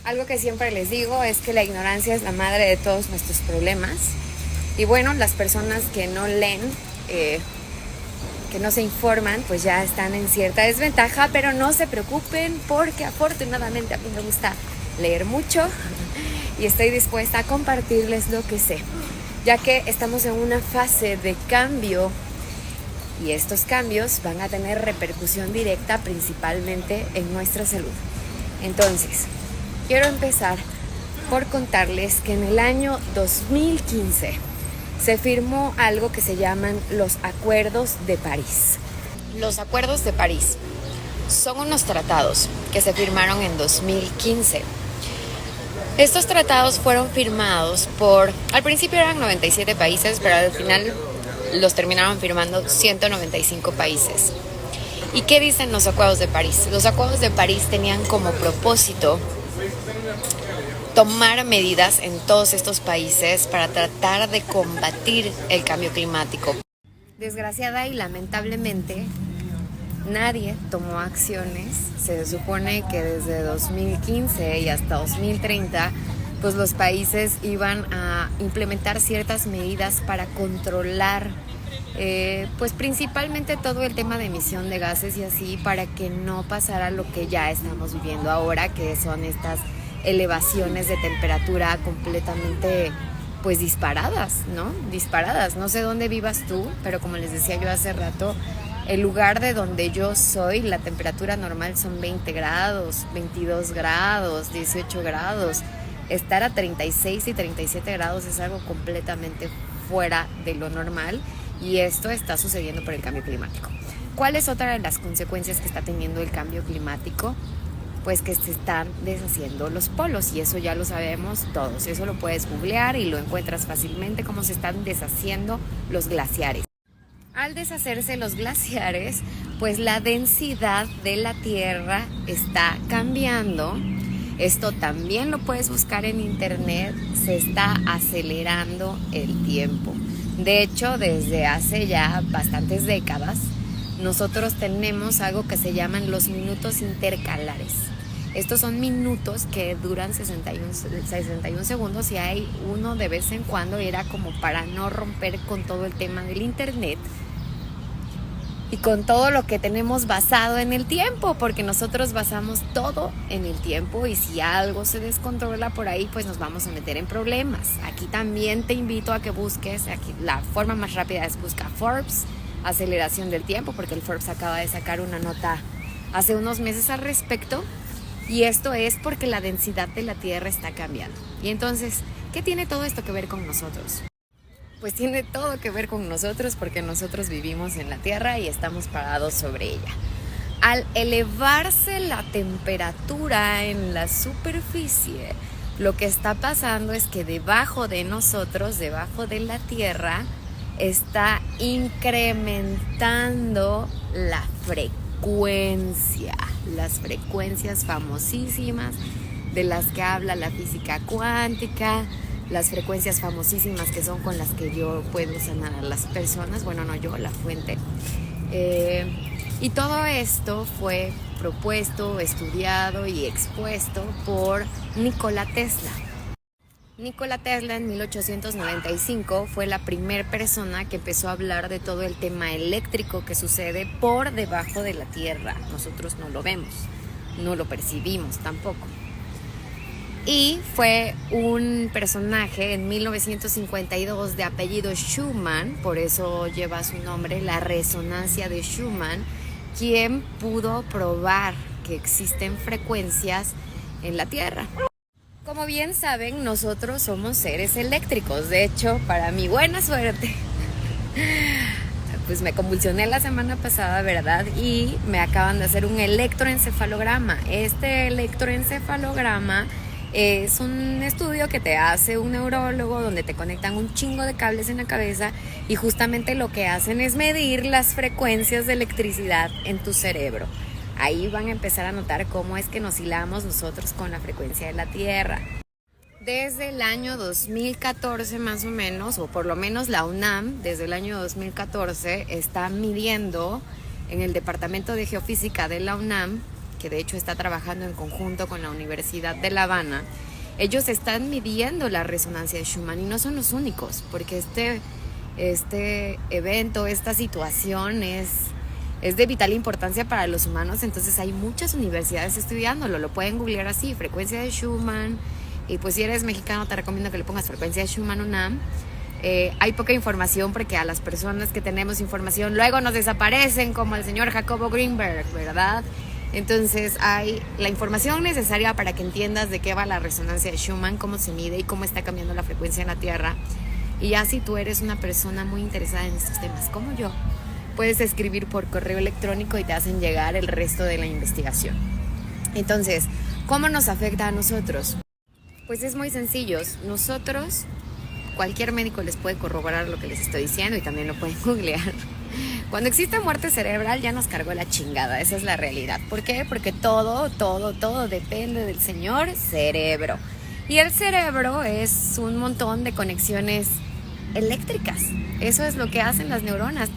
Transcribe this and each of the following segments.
Algo que siempre les digo es que la ignorancia es la madre de todos nuestros problemas. Y bueno, las personas que no leen, que no se informan, pues ya están en cierta desventaja, pero no se preocupen porque afortunadamente a mí me gusta leer mucho y estoy dispuesta a compartirles lo que sé, ya que estamos en una fase de cambio y estos cambios van a tener repercusión directa principalmente en nuestra salud. Entonces, quiero empezar por contarles que en el año 2015 se firmó algo que se llaman los Acuerdos de París. Los Acuerdos de París son unos tratados que se firmaron en 2015. Estos tratados fueron firmados al principio eran 97 países, pero al final los terminaron firmando 195 países. ¿Y qué dicen los Acuerdos de París? Los Acuerdos de París tenían como propósito tomar medidas en todos estos países para tratar de combatir el cambio climático. Desgraciada y lamentablemente, nadie tomó acciones. Se supone que desde 2015 y hasta 2030, pues los países iban a implementar ciertas medidas para controlar pues principalmente todo el tema de emisión de gases y así, para que no pasara lo que ya estamos viviendo ahora, que son estas elevaciones de temperatura completamente pues disparadas, no sé dónde vivas tú, pero como les decía yo hace rato, el lugar de donde yo soy, la temperatura normal son 20 grados, 22 grados, 18 grados. Estar a 36 y 37 grados es algo completamente fuera de lo normal. Y esto está sucediendo por el cambio climático. ¿Cuál es otra de las consecuencias que está teniendo el cambio climático? Pues que se están deshaciendo los polos, y eso ya lo sabemos todos. Eso lo puedes googlear y lo encuentras fácilmente, cómo se están deshaciendo los glaciares. Al deshacerse los glaciares, pues la densidad de la Tierra está cambiando. Esto también lo puedes buscar en internet. Se está acelerando el tiempo. De hecho, desde hace ya bastantes décadas, nosotros tenemos algo que se llaman los minutos intercalares. Estos son minutos que duran 61 segundos y hay uno de vez en cuando, era como para no romper con todo el tema del internet y con todo lo que tenemos basado en el tiempo, porque nosotros basamos todo en el tiempo y si algo se descontrola por ahí, pues nos vamos a meter en problemas. Aquí también te invito a que busques, aquí la forma más rápida es buscar Forbes, aceleración del tiempo, porque el Forbes acaba de sacar una nota hace unos meses al respecto, y esto es porque la densidad de la Tierra está cambiando. Y entonces, ¿qué tiene todo esto que ver con nosotros? Pues tiene todo que ver con nosotros, porque nosotros vivimos en la Tierra y estamos parados sobre ella. Al elevarse la temperatura en la superficie, lo que está pasando es que debajo de nosotros, debajo de la Tierra, está incrementando la frecuencia, las frecuencias famosísimas de las que habla la física cuántica, las frecuencias famosísimas que son con las que yo puedo sanar a las personas, bueno, no yo, la fuente. Y todo esto fue propuesto, estudiado y expuesto por Nikola Tesla. Nikola Tesla en 1895 fue la primera persona que empezó a hablar de todo el tema eléctrico que sucede por debajo de la Tierra. Nosotros no lo vemos, no lo percibimos tampoco. Y fue un personaje en 1952 de apellido Schumann, por eso lleva su nombre, la resonancia de Schumann, quien pudo probar que existen frecuencias en la Tierra. Como bien saben, nosotros somos seres eléctricos. De hecho, para mi buena suerte, pues me convulsioné la semana pasada, ¿verdad? Y me acaban de hacer un electroencefalograma. Este electroencefalograma es un estudio que te hace un neurólogo, donde te conectan un chingo de cables en la cabeza y justamente lo que hacen es medir las frecuencias de electricidad en tu cerebro. Ahí van a empezar a notar cómo es que nos hilamos nosotros con la frecuencia de la Tierra. Desde el año 2014 más o menos, o por lo menos la UNAM, desde el año 2014, está midiendo en el Departamento de Geofísica de la UNAM que de hecho está trabajando en conjunto con la Universidad de La Habana, ellos están midiendo la resonancia de Schumann y no son los únicos, porque este evento, esta situación es de vital importancia para los humanos. Entonces hay muchas universidades estudiándolo, lo pueden googlear así, frecuencia de Schumann, y pues si eres mexicano te recomiendo que le pongas frecuencia de Schumann UNAM. Hay poca información porque a las personas que tenemos información luego nos desaparecen, como el señor Jacobo Greenberg, ¿verdad? Entonces hay la información necesaria para que entiendas de qué va la resonancia de Schumann, cómo se mide y cómo está cambiando la frecuencia en la Tierra. Y ya si tú eres una persona muy interesada en estos temas como yo, puedes escribir por correo electrónico y te hacen llegar el resto de la investigación. Entonces, ¿cómo nos afecta a nosotros? Pues es muy sencillo. Nosotros, cualquier médico les puede corroborar lo que les estoy diciendo y también lo pueden googlear. Cuando existe muerte cerebral ya nos cargó la chingada, esa es la realidad. ¿Por qué? Porque todo depende del señor cerebro. Y el cerebro es un montón de conexiones eléctricas. Eso es lo que hacen las neuronas.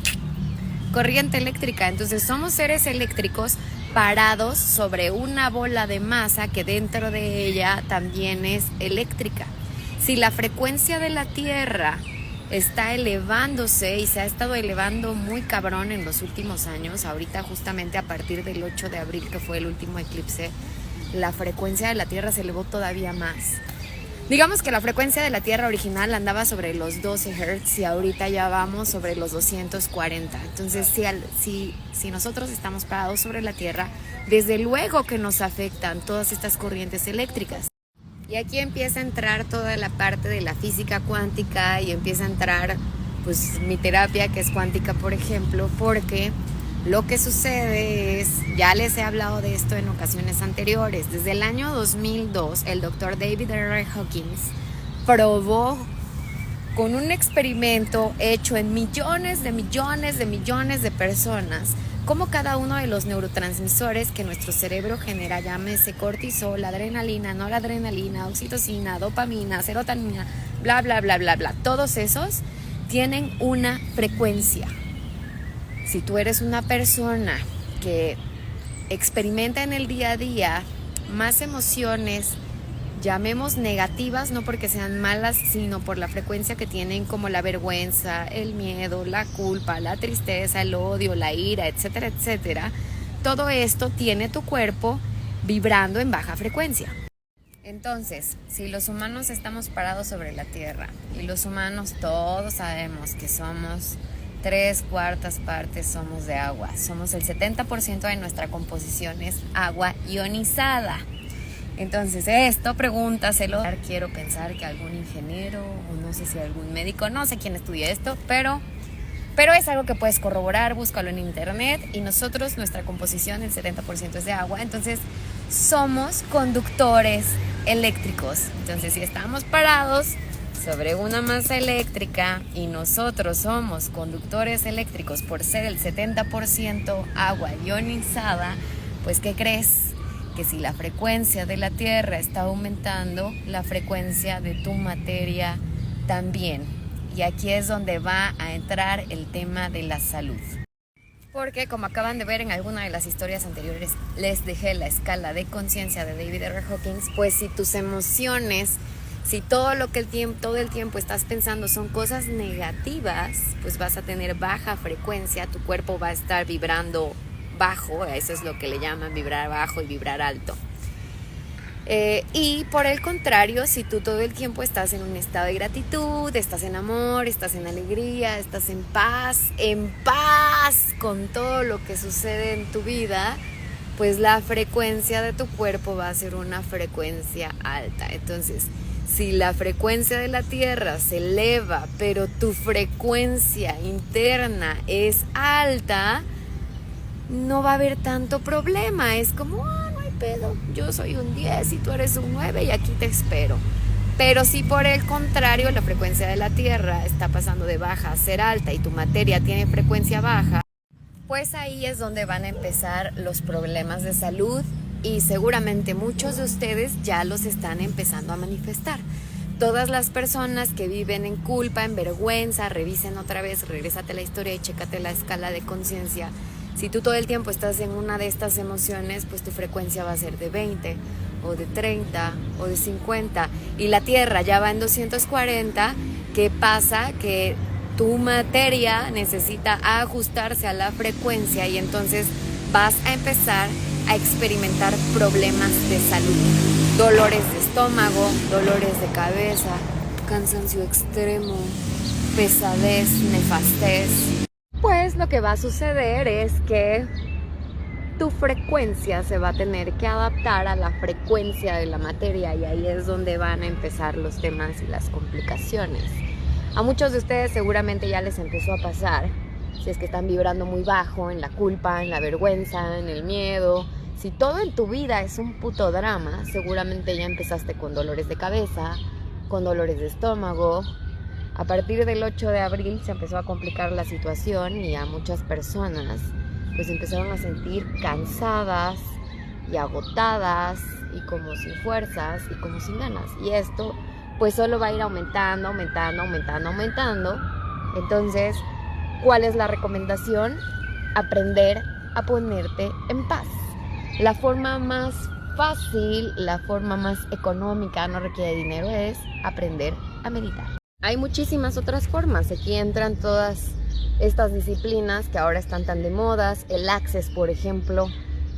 Corriente eléctrica. Entonces somos seres eléctricos parados sobre una bola de masa que dentro de ella también es eléctrica. Si la frecuencia de la Tierra está elevándose y se ha estado elevando muy cabrón en los últimos años, ahorita justamente a partir del 8 de abril que fue el último eclipse, la frecuencia de la Tierra se elevó todavía más. Digamos que la frecuencia de la Tierra original andaba sobre los 12 Hz y ahorita ya vamos sobre los 240. Entonces, si nosotros estamos parados sobre la Tierra, desde luego que nos afectan todas estas corrientes eléctricas. Y aquí empieza a entrar toda la parte de la física cuántica y empieza a entrar pues mi terapia, que es cuántica, por ejemplo, porque lo que sucede es, ya les he hablado de esto en ocasiones anteriores, desde el año 2002 el doctor David R. Hawkins probó con un experimento hecho en millones de personas cómo cada uno de los neurotransmisores que nuestro cerebro genera, llámese cortisol, adrenalina, noradrenalina, oxitocina, dopamina, serotonina, bla, bla, bla, bla, bla, todos esos tienen una frecuencia. Si tú eres una persona que experimenta en el día a día más emociones, llamemos negativas, no porque sean malas, sino por la frecuencia que tienen, como la vergüenza, el miedo, la culpa, la tristeza, el odio, la ira, etcétera, etcétera, todo esto tiene tu cuerpo vibrando en baja frecuencia. Entonces, si los humanos estamos parados sobre la Tierra y los humanos todos sabemos que somos 3/4 partes somos de agua, somos el 70% de nuestra composición es agua ionizada. Entonces esto pregúntaselo. Quiero pensar que algún ingeniero o no sé si algún médico, no sé quién estudia esto, pero es algo que puedes corroborar, búscalo en internet. Y nosotros, nuestra composición, el 70% es de agua, entonces somos conductores eléctricos. Entonces si estamos parados sobre una masa eléctrica y nosotros somos conductores eléctricos por ser el 70% agua ionizada, pues ¿qué crees? Que si la frecuencia de la Tierra está aumentando, la frecuencia de tu materia también. Y aquí es donde va a entrar el tema de la salud. Porque como acaban de ver en alguna de las historias anteriores, les dejé la escala de conciencia de David R. Hawkins, pues si tus emociones, si todo el tiempo estás pensando son cosas negativas, pues vas a tener baja frecuencia, tu cuerpo va a estar vibrando bajo, eso es lo que le llaman vibrar bajo y vibrar alto. Y por el contrario, si tú todo el tiempo estás en un estado de gratitud, estás en amor, estás en alegría, estás en paz con todo lo que sucede en tu vida, pues la frecuencia de tu cuerpo va a ser una frecuencia alta. Entonces, si la frecuencia de la Tierra se eleva, pero tu frecuencia interna es alta, no va a haber tanto problema. Es como, no hay pedo, yo soy un 10 y tú eres un 9 y aquí te espero. Pero si por el contrario la frecuencia de la Tierra está pasando de baja a ser alta y tu materia tiene frecuencia baja, pues ahí es donde van a empezar los problemas de salud y seguramente muchos de ustedes ya los están empezando a manifestar. Todas las personas que viven en culpa, en vergüenza, revisen otra vez, regrésate a la historia y chécate la escala de conciencia. Si tú todo el tiempo estás en una de estas emociones, pues tu frecuencia va a ser de 20 o de 30 o de 50 y la Tierra ya va en 240. ¿Qué pasa? Que tu materia necesita ajustarse a la frecuencia y entonces vas a empezar a experimentar problemas de salud, dolores de estómago, dolores de cabeza, cansancio extremo, pesadez, nefastez. Pues lo que va a suceder es que tu frecuencia se va a tener que adaptar a la frecuencia de la materia y ahí es donde van a empezar los temas y las complicaciones. A muchos de ustedes seguramente ya les empezó a pasar, si es que están vibrando muy bajo, en la culpa, en la vergüenza, en el miedo. Si todo en tu vida es un puto drama, seguramente ya empezaste con dolores de cabeza, con dolores de estómago. A partir del 8 de abril se empezó a complicar la situación y a muchas personas pues empezaron a sentir cansadas y agotadas y como sin fuerzas y como sin ganas. Y esto pues solo va a ir aumentando. Entonces, ¿cuál es la recomendación? Aprender a ponerte en paz. La forma más fácil, la forma más económica, no requiere dinero, es aprender a meditar. Hay muchísimas otras formas. Aquí entran todas estas disciplinas que ahora están tan de modas. El Access, por ejemplo,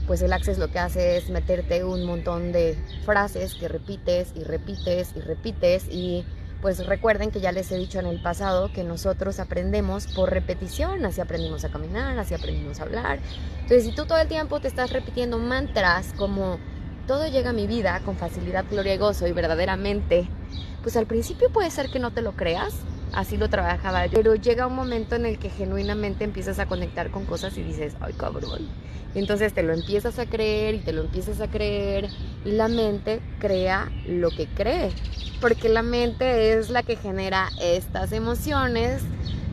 pues el Access lo que hace es meterte un montón de frases que repites y pues recuerden que ya les he dicho en el pasado que nosotros aprendemos por repetición, así aprendimos a caminar, así aprendimos a hablar. Entonces, si tú todo el tiempo te estás repitiendo mantras como todo llega a mi vida con facilidad, gloria y gozo y verdaderamente, pues al principio puede ser que no te lo creas, así lo trabajaba yo, pero llega un momento en el que genuinamente empiezas a conectar con cosas y dices, ay cabrón, y entonces te lo empiezas a creer y te lo empiezas a creer y la mente crea lo que cree, porque la mente es la que genera estas emociones,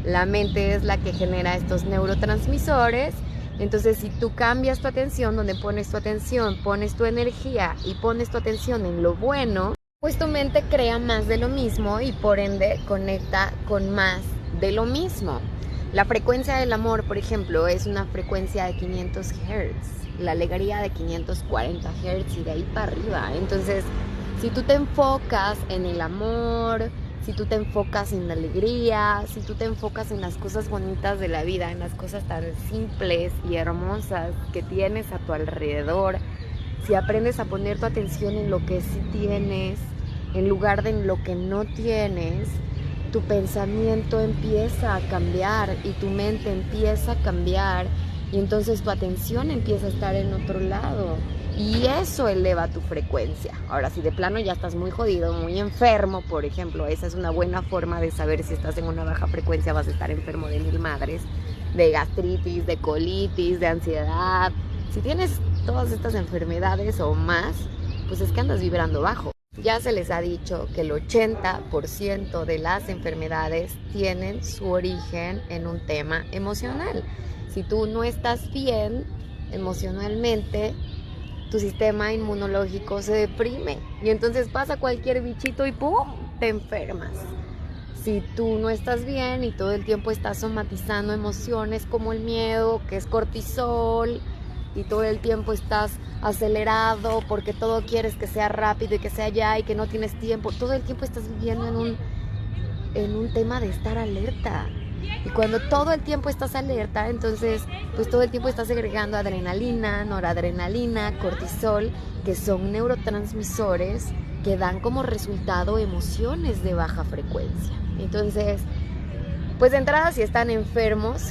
la mente es la que genera estos neurotransmisores. Entonces, si tú cambias tu atención, donde pones tu atención, pones tu energía y pones tu atención en lo bueno, pues tu mente crea más de lo mismo y por ende conecta con más de lo mismo. La frecuencia del amor, por ejemplo, es una frecuencia de 500 Hz, la alegría de 540 Hz y de ahí para arriba. Entonces, si tú te enfocas en el amor, si tú te enfocas en la alegría, si tú te enfocas en las cosas bonitas de la vida, en las cosas tan simples y hermosas que tienes a tu alrededor, si aprendes a poner tu atención en lo que sí tienes, en lugar de en lo que no tienes, tu pensamiento empieza a cambiar y tu mente empieza a cambiar y entonces tu atención empieza a estar en otro lado. Y eso eleva tu frecuencia. Ahora, si de plano ya estás muy jodido, muy enfermo, por ejemplo, esa es una buena forma de saber si estás en una baja frecuencia. Vas a estar enfermo de 1000 madres, de gastritis, de colitis, de ansiedad. Si tienes todas estas enfermedades o más, pues es que andas vibrando bajo. Ya se les ha dicho que el 80% de las enfermedades tienen su origen en un tema emocional. Si tú no estás bien emocionalmente, tu sistema inmunológico se deprime y entonces pasa cualquier bichito y ¡pum!, te enfermas. Si tú no estás bien y todo el tiempo estás somatizando emociones como el miedo, que es cortisol, y todo el tiempo estás acelerado porque todo quieres que sea rápido y que sea ya y que no tienes tiempo, todo el tiempo estás viviendo en un tema de estar alerta. Y cuando todo el tiempo estás alerta, entonces pues todo el tiempo estás segregando adrenalina, noradrenalina, cortisol, que son neurotransmisores que dan como resultado emociones de baja frecuencia. Entonces, pues de entrada, si están enfermos,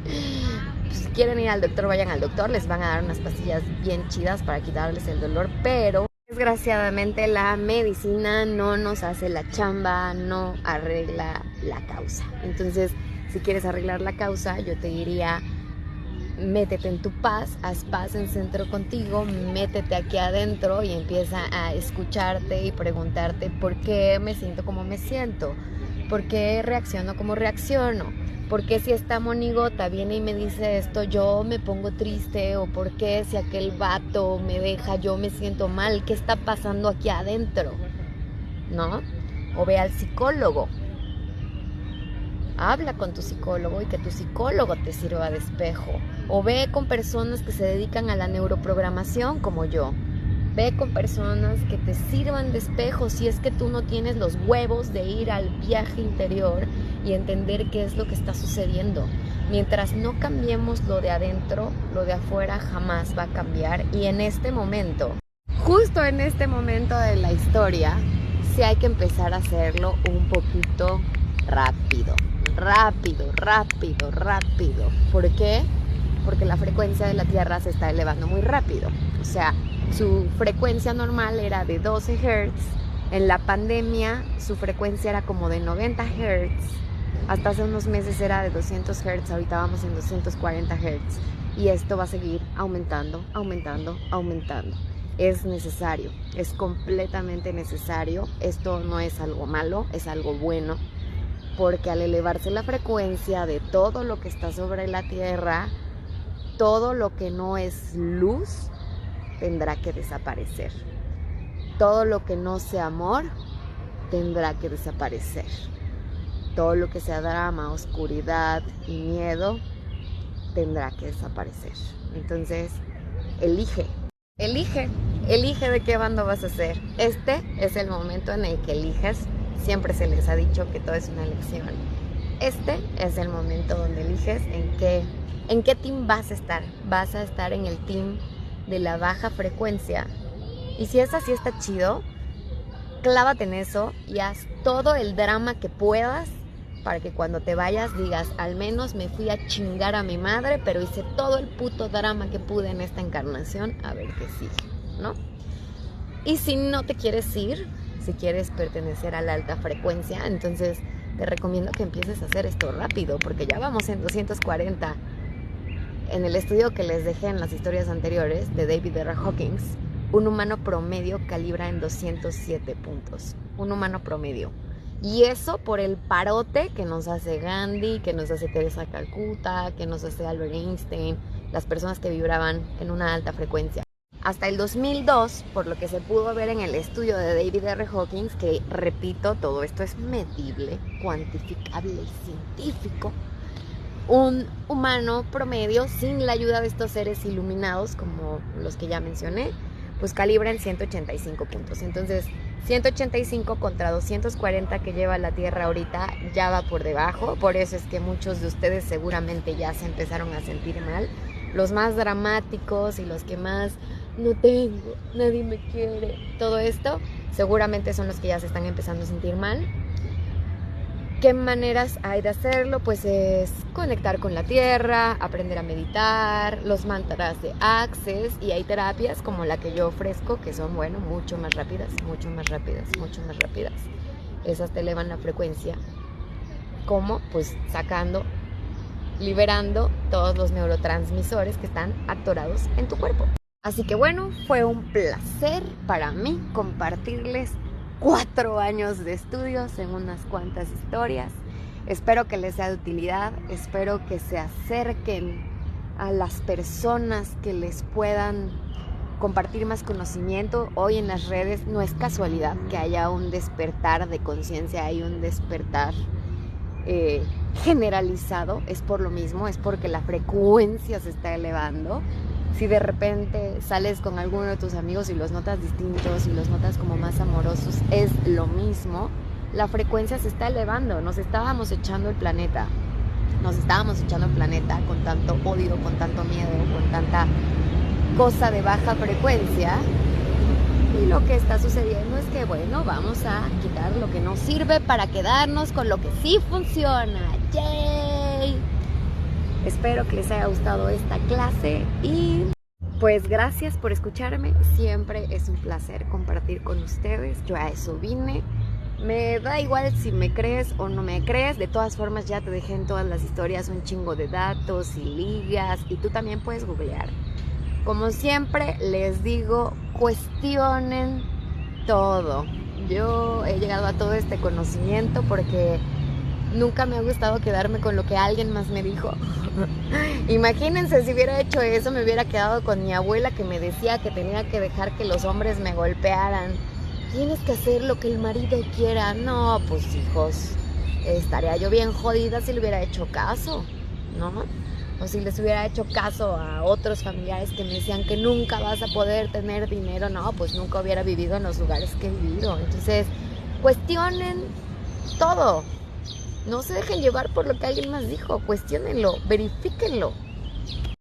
pues, si quieren ir al doctor, vayan al doctor, les van a dar unas pastillas bien chidas para quitarles el dolor, pero desgraciadamente la medicina no nos hace la chamba, no arregla la causa. Entonces, si quieres arreglar la causa, yo te diría, métete en tu paz, haz paz en centro contigo, métete aquí adentro y empieza a escucharte y preguntarte por qué me siento como me siento, por qué reacciono como reacciono, por qué si esta monigota viene y me dice esto yo me pongo triste, o por qué si aquel vato me deja yo me siento mal, qué está pasando aquí adentro, ¿no? O ve al psicólogo. habla con tu psicólogo y que tu psicólogo te sirva de espejo. O ve con personas que se dedican a la neuroprogramación como yo. Ve con personas que te sirvan de espejo si es que tú no tienes los huevos de ir al viaje interior y entender qué es lo que está sucediendo. Mientras no cambiemos lo de adentro, lo de afuera jamás va a cambiar. Y en este momento, justo en este momento de la historia, sí hay que empezar a hacerlo un poquito rápido. ¿Por qué? Porque la frecuencia de la Tierra se está elevando muy rápido. O sea, su frecuencia normal era de 12 Hz. En la pandemia su frecuencia era como de 90 Hz. Hasta hace unos meses era de 200 Hz. Ahorita vamos en 240 Hz. Y esto va a seguir aumentando. Es necesario, es completamente necesario. Esto no es algo malo, es algo bueno. Porque al elevarse la frecuencia de todo lo que está sobre la Tierra, todo lo que no es luz tendrá que desaparecer. Todo lo que no sea amor tendrá que desaparecer. Todo lo que sea drama, oscuridad y miedo tendrá que desaparecer. Entonces, elige de qué bando vas a ser. Este es el momento en el que eliges. Siempre se les ha dicho que todo es una elección. Este es el momento donde eliges en qué team vas a estar. Vas a estar en el team de la baja frecuencia. Y si es así, está chido. Clávate en eso y haz todo el drama que puedas para que cuando te vayas digas, al menos me fui a chingar a mi madre, pero hice todo el puto drama que pude en esta encarnación, a ver qué sigue, ¿no? Y si no te quieres ir, si quieres pertenecer a la alta frecuencia, entonces te recomiendo que empieces a hacer esto rápido, porque ya vamos en 240. En el estudio que les dejé en las historias anteriores de David R. Hawkins, un humano promedio calibra en 207 puntos. Un humano promedio. Y eso por el parote que nos hace Gandhi, que nos hace Teresa Calcuta, que nos hace Albert Einstein, las personas que vibraban en una alta frecuencia. Hasta el 2002, por lo que se pudo ver en el estudio de David R. Hawkins, que repito, todo esto es medible, cuantificable y científico, un humano promedio, sin la ayuda de estos seres iluminados, como los que ya mencioné, pues calibra en 185 puntos. Entonces, 185 contra 240 que lleva la Tierra ahorita ya va por debajo. Por eso es que muchos de ustedes seguramente ya se empezaron a sentir mal. Los más dramáticos y los que más no tengo, nadie me quiere, todo esto seguramente son los que ya se están empezando a sentir mal. ¿Qué maneras hay de hacerlo? Pues es conectar con la tierra, aprender a meditar, los mantras de Access, y hay terapias como la que yo ofrezco que son, bueno, mucho más rápidas. Esas te elevan la frecuencia. ¿Cómo? Pues liberando todos los neurotransmisores que están atorados en tu cuerpo. Así que bueno, fue un placer para mí compartirles 4 años de estudios en unas cuantas historias. Espero que les sea de utilidad, espero que se acerquen a las personas que les puedan compartir más conocimiento. Hoy en las redes no es casualidad que haya un despertar de conciencia, hay un despertar generalizado, es por lo mismo, es porque la frecuencia se está elevando. Si de repente sales con alguno de tus amigos y los notas distintos y los notas como más amorosos, es lo mismo. La frecuencia se está elevando, nos estábamos echando el planeta con tanto odio, con tanto miedo, con tanta cosa de baja frecuencia. Y lo que está sucediendo es que, bueno, vamos a quitar lo que no sirve para quedarnos con lo que sí funciona. ¡Yay! Espero que les haya gustado esta clase y pues gracias por escucharme. Siempre es un placer compartir con ustedes. Yo a eso vine. Me da igual si me crees o no me crees. De todas formas ya te dejé en todas las historias un chingo de datos y ligas y tú también puedes googlear. Como siempre les digo, cuestionen todo. Yo he llegado a todo este conocimiento porque nunca me ha gustado quedarme con lo que alguien más me dijo. Imagínense si hubiera hecho eso, me hubiera quedado con mi abuela que me decía que tenía que dejar que los hombres me golpearan. Tienes que hacer lo que el marido quiera. No, pues hijos, estaría yo bien jodida si le hubiera hecho caso, ¿no? O si les hubiera hecho caso a otros familiares que me decían que nunca vas a poder tener dinero, no, pues nunca hubiera vivido en los lugares que he vivido. Entonces, cuestionen todo. No se dejen llevar por lo que alguien más dijo, cuestiónenlo, verifíquenlo.